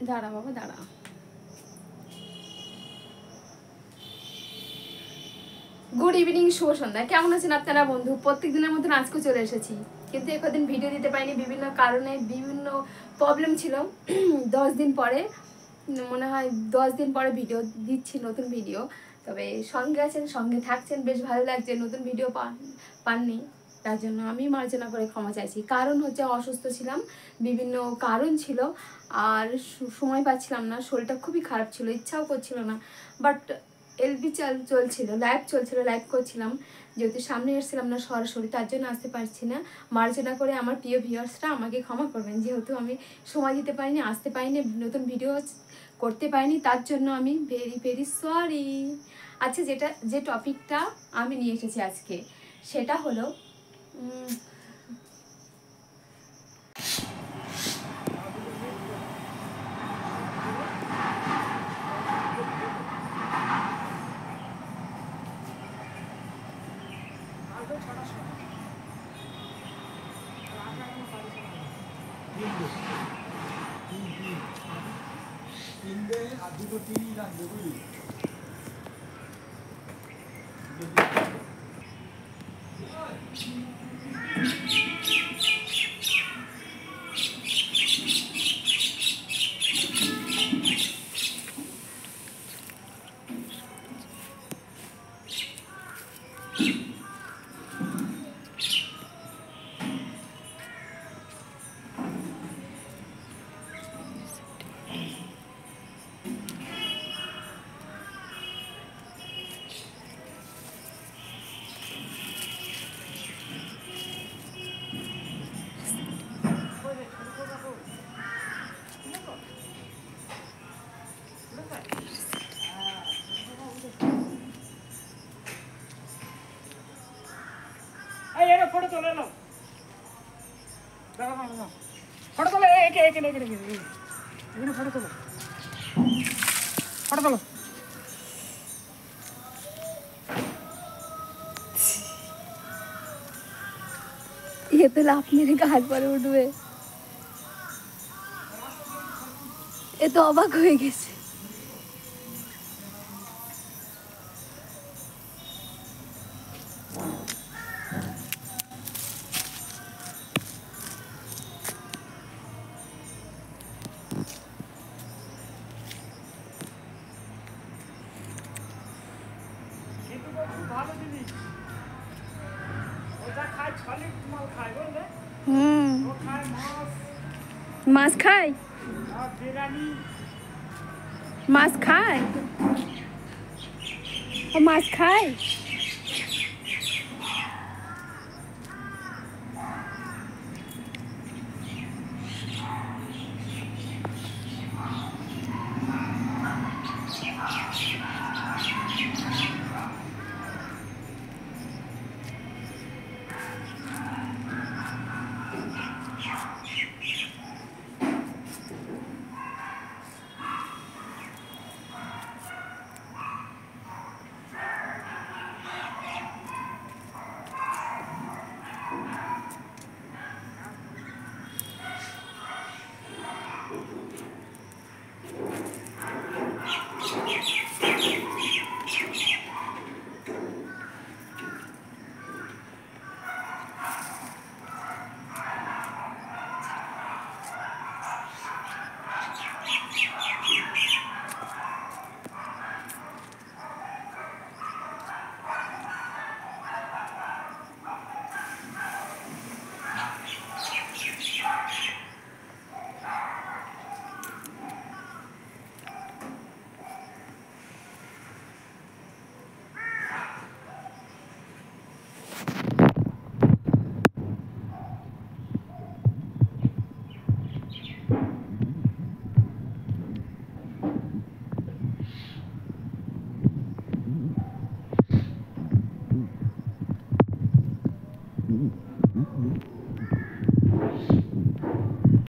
দাঁড়া বাবা দাঁড়া। গুড ইভিনিং, শুভ সন্ধ্যা। কেমন আছেন আপনারা বন্ধু? প্রত্যেক দিনের মতন আজকে চলে এসেছি, কিন্তু একদিন ভিডিও দিতে পারিনি, বিভিন্ন কারণে বিভিন্ন প্রবলেম ছিল। 10 দিন পরে মনে হয় 10 দিন পরে ভিডিও দিচ্ছি, নতুন ভিডিও। তবে সঙ্গে আছেন, সঙ্গে থাকছেন, বেশ ভালো লাগছে। নতুন ভিডিও পাননি, তার জন্য আমি মার্জনা করে ক্ষমা চাইছি। কারণ হচ্ছে অসুস্থ ছিলাম, বিভিন্ন কারণ ছিল, আর সময় পাচ্ছিলাম না, শরীরটা খুবই খারাপ ছিল, ইচ্ছাও করছিল না। বাট এলবি চলছিল, লাইভ করছিলাম, যেহেতু সামনে এসেছিলাম না সরাসরি, তার জন্য আসতে পারছি না। মার্জনা করে আমার প্রিয় ভিউয়ার্সরা আমাকে ক্ষমা করবেন, যেহেতু আমি সময় দিতে পারিনি, আসতে পারিনি, নতুন ভিডিও করতে পারিনি, তার জন্য আমি ভেরি ভেরি সরি। আচ্ছা, যে টপিকটা আমি নিয়ে এসেছি আজকে, সেটা হলো फोटो तो ले लो, फोटो तो ले, एक फोटो तो लो, फोटो तो लो। ये तो लाफ मेरे घाट पर उठবে, এ তো অবাক হয়ে গেছে। মাছ খায়, মাছ খায়, ও মাছ খায়।